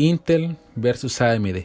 Intel versus AMD.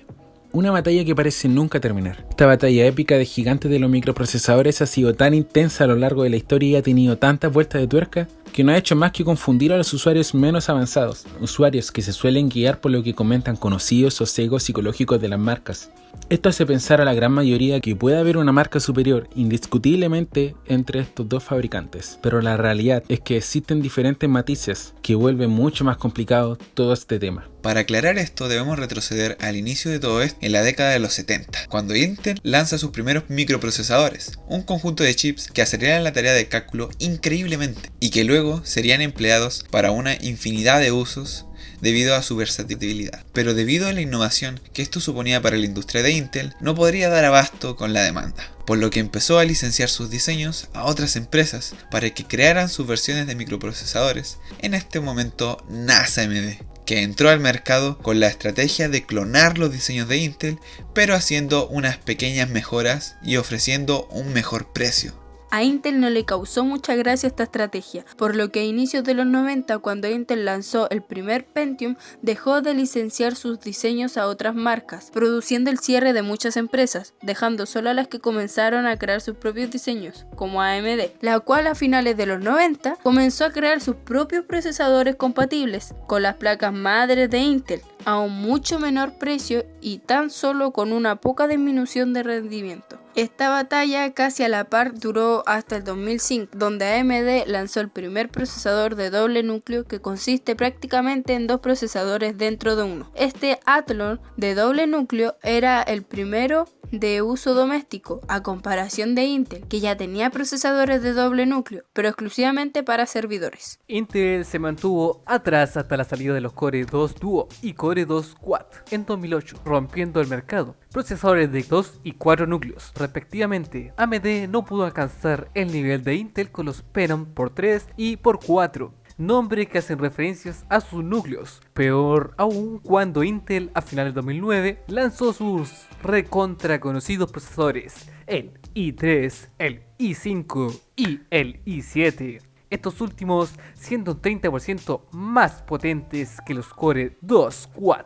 Una batalla que parece nunca terminar. Esta batalla épica de gigantes de los microprocesadores ha sido tan intensa a lo largo de la historia y ha tenido tantas vueltas de tuerca que no ha hecho más que confundir a los usuarios menos avanzados, usuarios que se suelen guiar por lo que comentan conocidos o sesgos psicológicos de las marcas. Esto hace pensar a la gran mayoría que puede haber una marca superior indiscutiblemente entre estos dos fabricantes, pero la realidad es que existen diferentes matices que vuelven mucho más complicado todo este tema. Para aclarar esto debemos retroceder al inicio de todo esto en la década de los 70, cuando Intel lanza sus primeros microprocesadores, un conjunto de chips que aceleran la tarea de cálculo increíblemente y que luego serían empleados para una infinidad de usos debido a su versatilidad. Pero debido a la innovación que esto suponía para la industria de Intel, no podría dar abasto con la demanda, por lo que empezó a licenciar sus diseños a otras empresas para que crearan sus versiones de microprocesadores. En este momento nace AMD, que entró al mercado con la estrategia de clonar los diseños de Intel, pero haciendo unas pequeñas mejoras y ofreciendo un mejor precio. A Intel no le causó mucha gracia esta estrategia, por lo que a inicios de los 90, cuando Intel lanzó el primer Pentium, dejó de licenciar sus diseños a otras marcas, produciendo el cierre de muchas empresas, dejando solo a las que comenzaron a crear sus propios diseños, como AMD, la cual a finales de los 90 comenzó a crear sus propios procesadores compatibles con las placas madres de Intel, a un mucho menor precio y tan solo con una poca disminución de rendimiento. Esta batalla casi a la par duró hasta el 2005, donde AMD lanzó el primer procesador de doble núcleo que consiste prácticamente en dos procesadores dentro de uno. Este Athlon de doble núcleo era el primero de uso doméstico, a comparación de Intel, que ya tenía procesadores de doble núcleo, pero exclusivamente para servidores. Intel se mantuvo atrás hasta la salida de los Core 2 Duo y Core 2 Quad en 2008, rompiendo el mercado. Procesadores de 2 y 4 núcleos, respectivamente. AMD no pudo alcanzar el nivel de Intel con los Phenom por 3 y por 4. Nombre que hacen referencias a sus núcleos. Peor aún cuando Intel a finales de 2009 lanzó sus recontra conocidos procesadores, el i3, el i5 y el i7. Estos últimos siendo un 30% más potentes que los Core 2 Quad,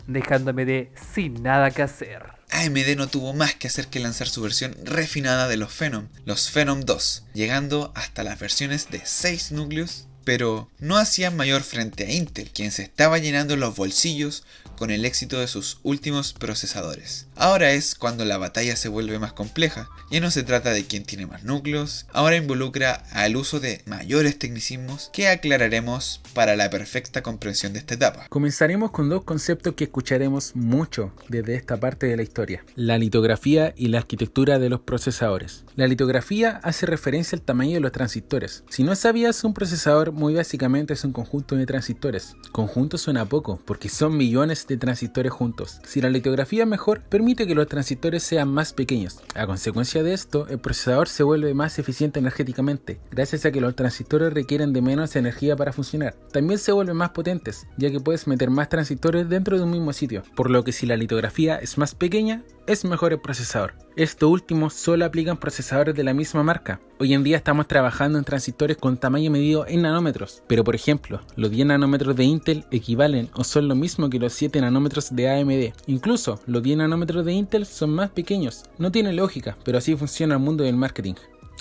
dejando a AMD sin nada que hacer. AMD no tuvo más que hacer que lanzar su versión refinada de los Phenom 2, llegando hasta las versiones de 6 núcleos, pero no hacían mayor frente a Intel, quien se estaba llenando los bolsillos con el éxito de sus últimos procesadores. Ahora es cuando la batalla se vuelve más compleja. Ya no se trata de quién tiene más núcleos, ahora involucra al uso de mayores tecnicismos que aclararemos para la perfecta comprensión de esta etapa. Comenzaremos con dos conceptos que escucharemos mucho desde esta parte de la historia: la litografía y la arquitectura de los procesadores. La litografía hace referencia al tamaño de los transistores. Si no sabías, un procesador muy básicamente es un conjunto de transistores. Conjunto suena poco, porque son millones de transistores juntos. Si la litografía es mejor, permite que los transistores sean más pequeños. A consecuencia de esto, el procesador se vuelve más eficiente energéticamente, gracias a que los transistores requieren de menos energía para funcionar. También se vuelven más potentes, ya que puedes meter más transistores dentro de un mismo sitio, por lo que si la litografía es más pequeña, es mejor el procesador. Esto último solo aplican procesadores de la misma marca. Hoy en día estamos trabajando en transistores con tamaño medido en nanómetros, pero por ejemplo, los 10 nanómetros de Intel equivalen o son lo mismo que los 7 nanómetros de AMD. Incluso los 10 nanómetros de Intel son más pequeños. No tiene lógica, pero así funciona el mundo del marketing.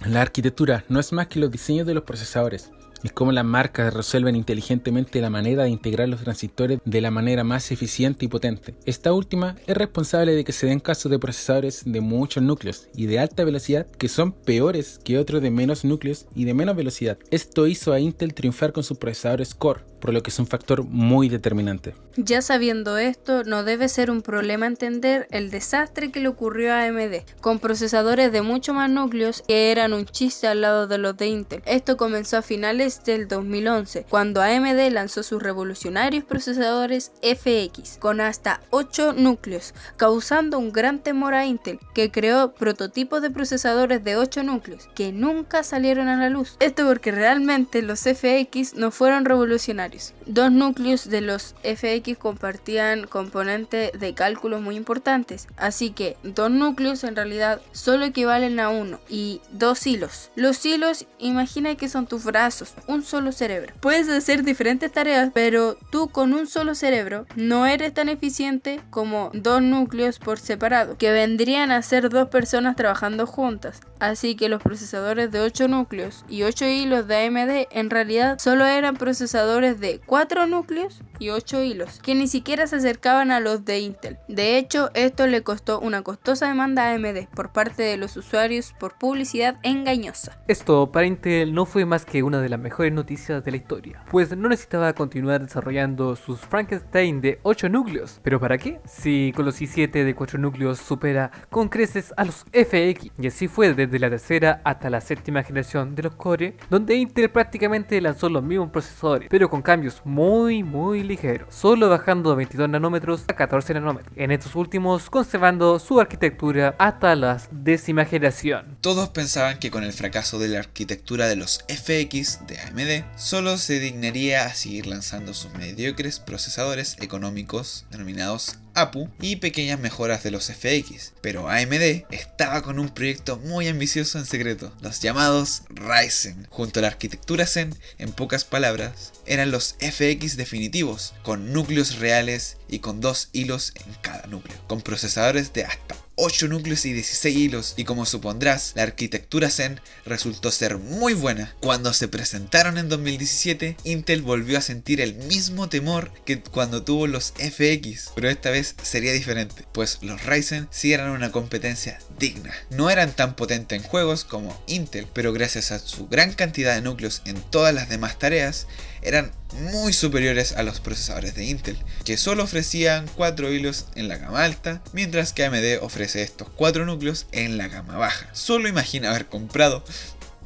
La arquitectura no es más que los diseños de los procesadores. Es como las marcas resuelven inteligentemente la manera de integrar los transistores de la manera más eficiente y potente. Esta última es responsable de que se den casos de procesadores de muchos núcleos y de alta velocidad que son peores que otros de menos núcleos y de menos velocidad. Esto hizo a Intel triunfar con sus procesadores Core, por lo que es un factor muy determinante. Ya sabiendo esto, no debe ser un problema entender el desastre que le ocurrió a AMD, con procesadores de mucho más núcleos que eran un chiste al lado de los de Intel. Esto comenzó a finales del 2011, cuando AMD lanzó sus revolucionarios procesadores FX, con hasta 8 núcleos, causando un gran temor a Intel, que creó prototipos de procesadores de 8 núcleos, que nunca salieron a la luz. Esto porque realmente los FX no fueron revolucionarios. usuarios. Dos núcleos de los FX compartían componentes de cálculo muy importantes, así que dos núcleos en realidad solo equivalen a uno, y dos hilos. Los hilos, imagina que son tus brazos, un solo cerebro. Puedes hacer diferentes tareas, pero tú con un solo cerebro no eres tan eficiente como dos núcleos por separado, que vendrían a ser dos personas trabajando juntas. Así que los procesadores de 8 núcleos y 8 hilos de AMD en realidad solo eran procesadores de 4 núcleos y 8 hilos, que ni siquiera se acercaban a los de Intel. De hecho, esto le costó una costosa demanda a AMD por parte de los usuarios por publicidad engañosa. Esto para Intel no fue más que una de las mejores noticias de la historia, pues no necesitaba continuar desarrollando sus Frankenstein de 8 núcleos. ¿Pero para qué? Si con los i7 de 4 núcleos supera con creces a los FX, y así fue desde la tercera hasta la séptima generación de los Core, donde Intel prácticamente lanzó los mismos procesadores, pero con cambios muy ligeros, solo bajando de 22 nanómetros a 14 nanómetros, en estos últimos conservando su arquitectura hasta la décima generación. Todos pensaban que con el fracaso de la arquitectura de los FX de AMD, solo se dignaría a seguir lanzando sus mediocres procesadores económicos denominados APU y pequeñas mejoras de los FX, pero AMD estaba con un proyecto muy ambicioso en secreto, los llamados Ryzen. Junto a la arquitectura Zen, en pocas palabras, eran los FX definitivos, con núcleos reales y con 2 hilos en cada núcleo, con procesadores de hasta 8 núcleos y 16 hilos, y como supondrás, la arquitectura Zen resultó ser muy buena. Cuando se presentaron en 2017, Intel volvió a sentir el mismo temor que cuando tuvo los FX, pero esta vez sería diferente, pues los Ryzen sí eran una competencia digna. No eran tan potentes en juegos como Intel, pero gracias a su gran cantidad de núcleos en todas las demás tareas, eran muy superiores a los procesadores de Intel, que solo ofrecían 4 hilos en la gama alta, mientras que AMD ofrece estos 4 núcleos en la gama baja. Solo imagina haber comprado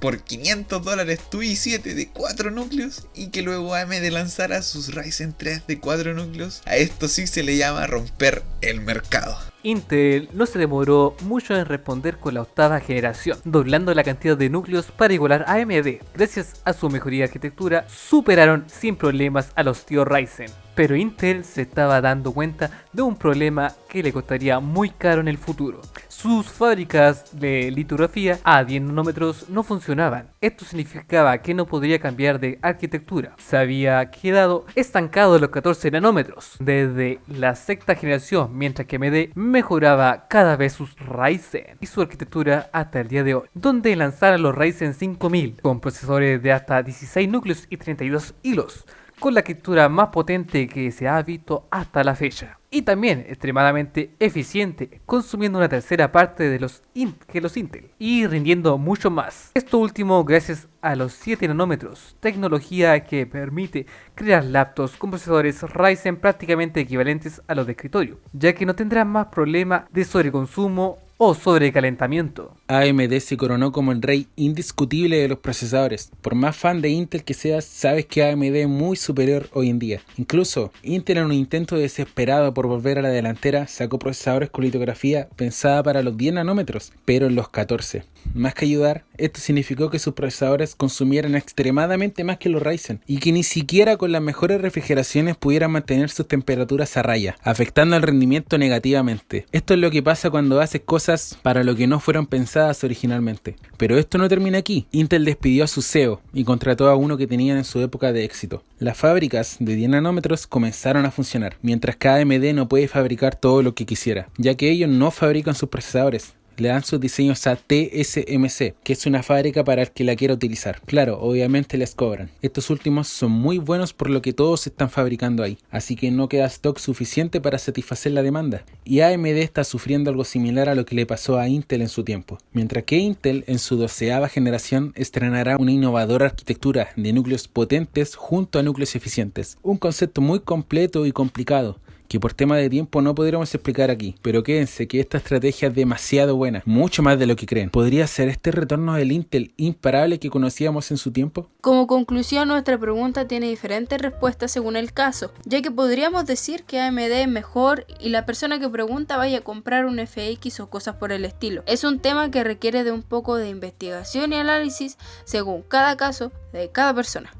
por $500 tu i7 de 4 núcleos y que luego AMD lanzara sus Ryzen 3 de 4 núcleos. A esto sí se le llama romper el mercado. Intel no se demoró mucho en responder con la octava generación, doblando la cantidad de núcleos para igualar a AMD. Gracias a su mejoría de arquitectura, superaron sin problemas a los tíos Ryzen. Pero Intel se estaba dando cuenta de un problema que le costaría muy caro en el futuro. Sus fábricas de litografía a 10 nanómetros no funcionaban. Esto significaba que no podría cambiar de arquitectura. Se había quedado estancado en los 14 nanómetros desde la sexta generación, mientras que AMD mejoraba cada vez sus Ryzen y su arquitectura hasta el día de hoy, donde lanzaron los Ryzen 5000 con procesadores de hasta 16 núcleos y 32 hilos, con la arquitectura más potente que se ha visto hasta la fecha. Y también extremadamente eficiente, consumiendo una tercera parte de los Intel y rindiendo mucho más. Esto último gracias a los 7 nanómetros, tecnología que permite crear laptops con procesadores Ryzen prácticamente equivalentes a los de escritorio, ya que no tendrán más problema de sobreconsumo o sobrecalentamiento. AMD se coronó como el rey indiscutible de los procesadores. Por más fan de Intel que seas, sabes que AMD es muy superior hoy en día. Incluso, Intel en un intento desesperado por volver a la delantera, sacó procesadores con litografía pensada para los 10 nanómetros, pero en los 14. Más que ayudar, esto significó que sus procesadores consumieran extremadamente más que los Ryzen, y que ni siquiera con las mejores refrigeraciones pudieran mantener sus temperaturas a raya, afectando el rendimiento negativamente. Esto es lo que pasa cuando haces cosas para lo que no fueron pensadas originalmente. Pero esto no termina aquí. Intel despidió a su CEO y contrató a uno que tenían en su época de éxito. Las fábricas de 10 nanómetros comenzaron a funcionar, mientras que AMD no puede fabricar todo lo que quisiera, ya que ellos no fabrican sus procesadores. Le dan sus diseños a TSMC, que es una fábrica para el que la quiera utilizar. Claro, obviamente les cobran. Estos últimos son muy buenos por lo que todos están fabricando ahí, así que no queda stock suficiente para satisfacer la demanda. Y AMD está sufriendo algo similar a lo que le pasó a Intel en su tiempo. Mientras que Intel en su 12ª generación estrenará una innovadora arquitectura de núcleos potentes junto a núcleos eficientes. Un concepto muy completo y complicado, que por tema de tiempo no podríamos explicar aquí, pero quédense que esta estrategia es demasiado buena, mucho más de lo que creen. ¿Podría ser este retorno del Intel imparable que conocíamos en su tiempo? Como conclusión, nuestra pregunta tiene diferentes respuestas según el caso, ya que podríamos decir que AMD es mejor y la persona que pregunta vaya a comprar un FX o cosas por el estilo. Es un tema que requiere de un poco de investigación y análisis según cada caso de cada persona.